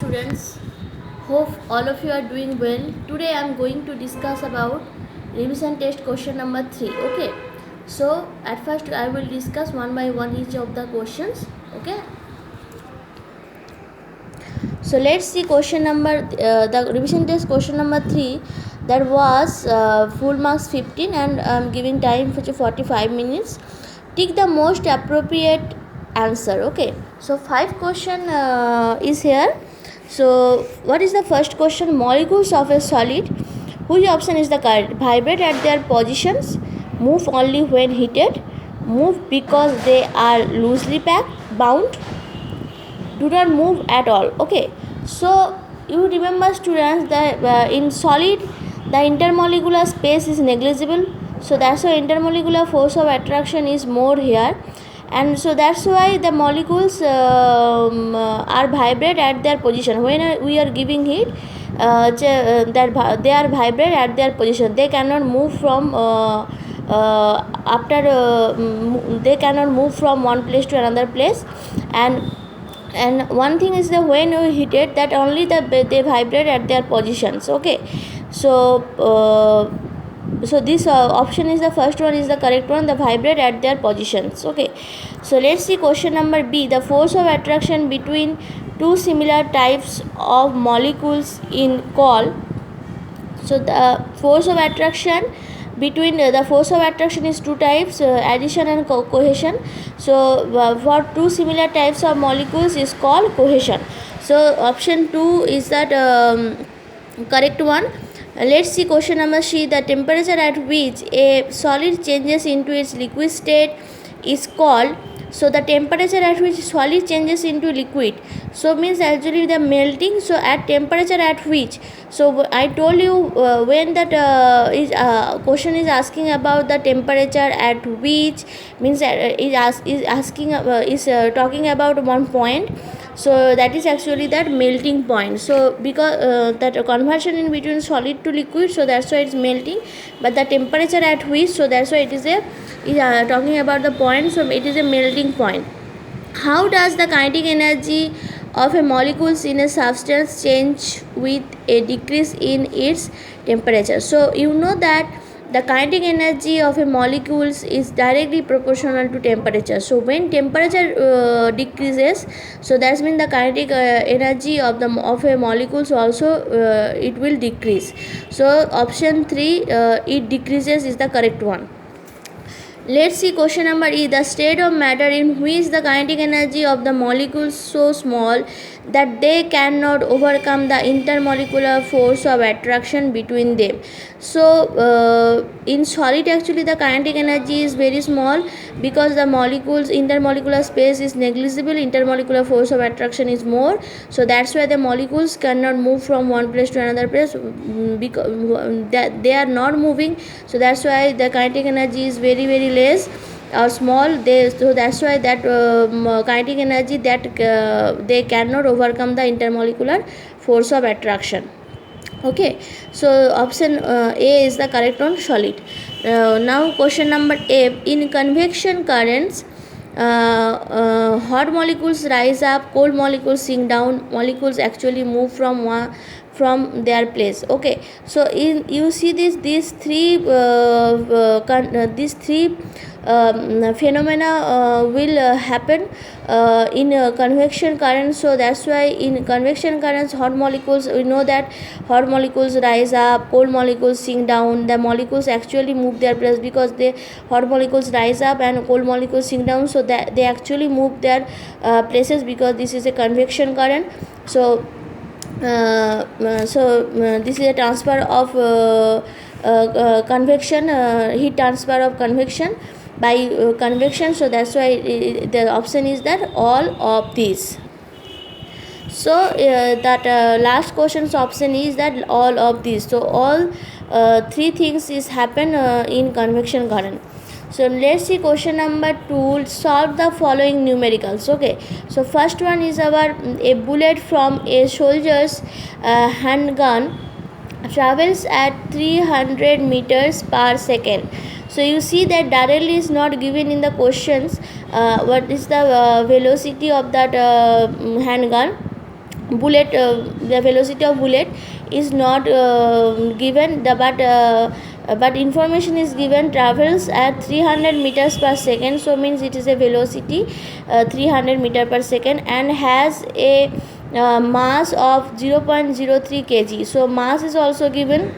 students, hope all of you are doing well. Today I am going to discuss about revision test question number 3. Okay, so at first I will discuss one by one each of the questions. Okay, so let's see question number the revision test question number 3. That was full marks 15 and I am giving time for 45 minutes. Take the most appropriate answer. Okay, so 5 question is here. So what is the first question? Molecules of a solid, which option is the correct? Vibrate at their positions, move only when heated, move because they are loosely packed, bound, do not move at all. Okay, so you remember students that in solid the intermolecular space is negligible, so that's why intermolecular force of attraction is more here, and so that's why the molecules are vibrate at their position when we are giving heat. That they are vibrate at their position, they cannot move from they cannot move from one place to another place. And one thing is that when you hit it, that only they vibrate at their positions. Okay, so so this option is the first one is the correct one, the vibrate at their positions. Okay, so let's see question number B. The force of attraction between two similar types of molecules in call. So the force of attraction between the force of attraction is two types, addition and cohesion. So for two similar types of molecules is called cohesion. So option 2 is that correct one. Let's see question number C. The temperature at which a solid changes into its liquid state is called. So the temperature at which solid changes into liquid, so means actually the melting. So at temperature at which, so I told you when that question is asking about the temperature at which, means is talking about one point, so that is actually that melting point. So because that conversion in between solid to liquid, so that's why it's melting. But the temperature at which, so that's why it is talking about the point, so it is a melting point. How does the kinetic energy of a molecules in a substance change with a decrease in its temperature? So you know that the kinetic energy of a molecules is directly proportional to temperature. So when temperature decreases, so that means the kinetic energy of a molecules also it will decrease. So option 3 it decreases is the correct one. Let's see question number E. The state of matter in which the kinetic energy of the molecules so small that they cannot overcome the intermolecular force of attraction between them. So in solid actually the kinetic energy is very small because the molecules intermolecular space is negligible, intermolecular force of attraction is more, so that's why the molecules cannot move from one place to another place because that they are not moving, so that's why the kinetic energy is very less or small. So that's why that kinetic energy that they cannot overcome the intermolecular force of attraction. Okay, so option A is the correct one, solid. Now question number A. In convection currents, hot molecules rise up, cold molecules sink down, molecules actually move from their place. Okay, so in you see these three phenomena will happen in convection currents. So that's why in convection currents hot molecules, we know that hot molecules rise up, cold molecules sink down, the molecules actually move their place because the hot molecules rise up and cold molecules sink down, so that they actually move their places because this is a convection current. So this is a transfer of convection, heat transfer of convection by convection, so that's why the option is that all of these. So that last question's option is that all of these, so all three things is happen in convection current. So let's see question number 2. Solve the following numericals. Okay, so first one is our a bullet from a soldier's handgun travels at 300 meters per second. So you see that directly is not given in the questions what is the velocity of that handgun, bullet, the velocity of bullet is not given, but information is given travels at 300 meters per second, so means it is a velocity 300 meter per second, and has a mass of 0.03 kg. So mass is also given,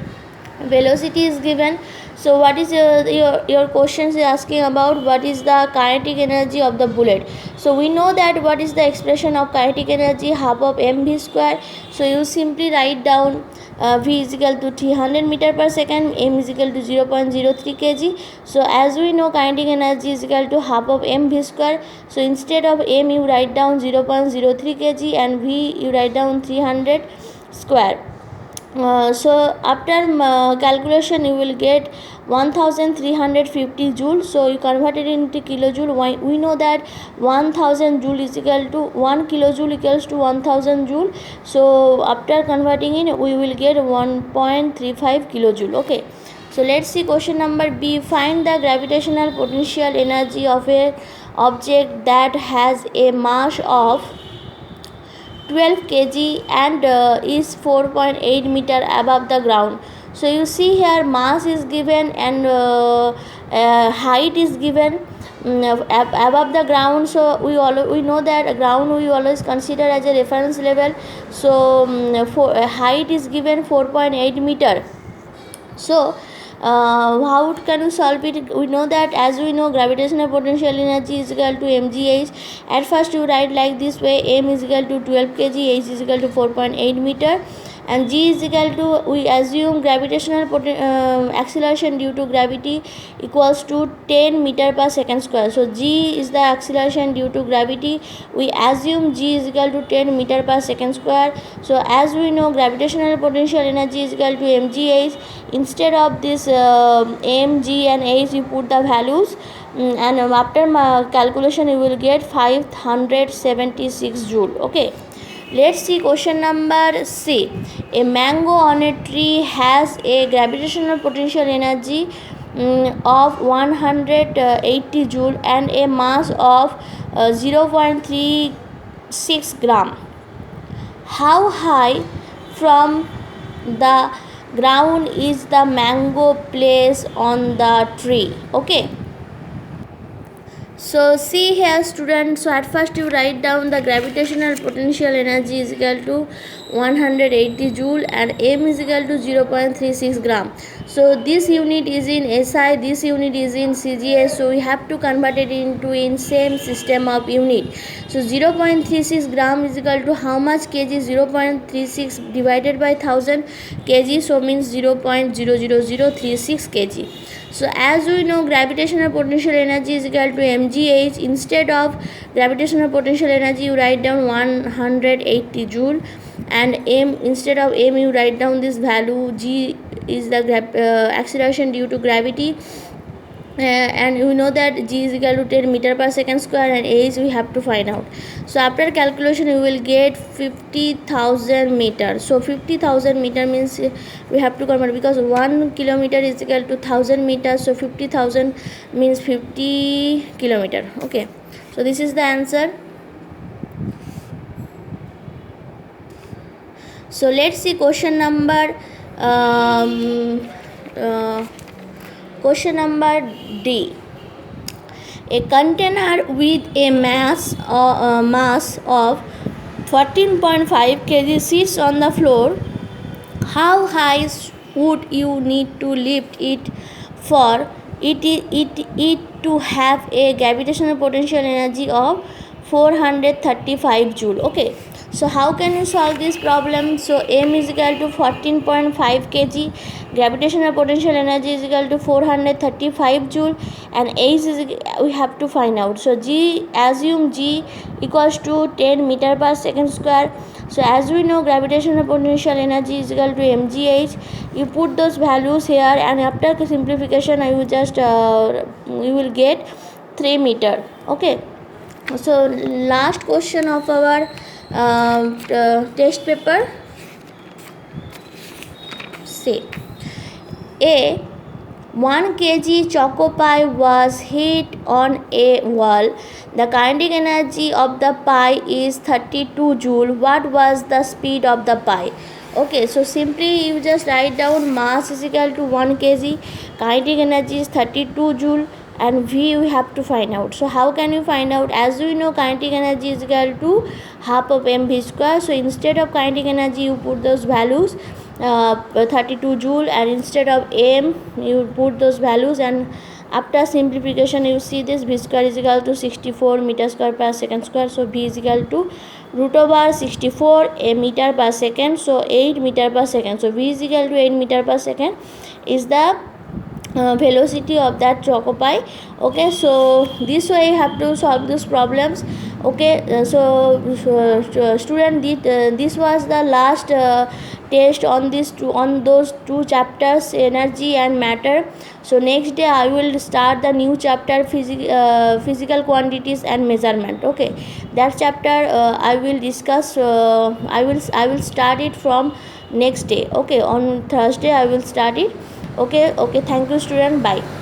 velocity is given. So what is your questions is asking about what is the kinetic energy of the bullet. So we know that what is the expression of kinetic energy, half of mv square. So you simply write down v is equal to 300 meter per second, m is equal to 0.03 kg. So as we know, kinetic energy is equal to half of mv square. So instead of m you write down 0.03 kg and v you write down 300 square. So after calculation you will get 1350 joule. So you convert it into kilojoule. We know that 1000 joule is equal to 1 kilojoule equals to 1000 joule. So after converting in we will get 1.35 kilojoule. Okay, so let's see question number B. Find the gravitational potential energy of a object that has a mass of 12 kg and is 4.8 meter above the ground. So you see here mass is given and height is given above the ground. So we know that ground we always consider as a reference level. So height is given 4.8 meter. So how can you solve it? We know that, as we know, gravitational potential energy is equal to mgh. At first you write like this way: m is equal to 12 kg, h is equal to 4.8 meter, and g is equal to, we assume gravitational acceleration due to gravity equals to 10 meter per second square. So g is the acceleration due to gravity. We assume g is equal to 10 meter per second square. So as we know, gravitational potential energy is equal to mgh. Instead of this m, g and h you put the values, and after calculation you will get 576 joule. Okay, let's see question number C. A mango on a tree has a gravitational potential energy of 180 joule and a mass of 0.36 gram. How high from the ground is the mango placed on the tree? Okay, so see here student, so at first you write down the gravitational potential energy is equal to 180 joule and m is equal to 0.36 gram. So this unit is in SI, this unit is in CGS, so we have to convert it into in same system of unit. So 0.36 gram is equal to how much kg? 0.36 divided by 1000 kg, so means 0.00036 kg. So as we know, gravitational potential energy is equal to mgh. Instead of gravitational potential energy you write down 180 joule, and m, instead of m you write down this value. G is the acceleration due to gravity, and you know that g is equal to 10 meter per second square, and h we have to find out. So after calculation you will get 50,000 meters. So 50,000 meter means we have to convert, because 1 kilometer is equal to 1000 meters, so 50,000 means 50 kilometer. Okay, so this is the answer. So let's see question number question number D. A container with a mass of 14.5 kg sits on the floor. How high would you need to lift it for it to have a gravitational potential energy of 435 joule? Okay, so how can you solve this problem? So m is equal to 14.5 kg, gravitational potential energy is equal to 435 joule, and h is we have to find out. So g, assume g equals to 10 meter per second square. So as we know, gravitational potential energy is equal to mgh. You put those values here, and after simplification I will just you will get 3 meter. Okay, so last question of our test paper. Say a 1 kg choco pie was hit on a wall. The kinetic energy of the pie is 32 joule. What was the speed of the pie? Okay, so simply you just write down mass is equal to 1 kg, kinetic energy is 32 joule, and V we have to find out. So how can you find out? As we know, kinetic energy is equal to half of mv square. So instead of kinetic energy you put those values, 32 joule, and instead of m you put those values, and after simplification you see this v square is equal to 64 meter square per second square. So v is equal to root over 64 a meter per second, so 8 meter per second. So v is equal to 8 meter per second is the velocity of that choco pie. Okay, so this way you have to solve these problems. Okay, student, this was the last test on those two chapters, energy and matter. So next day I will start the new chapter, physical quantities and measurement. Okay, that chapter I will discuss, I will start it from next day. Okay, on Thursday I will start it. Okay, thank you student, bye.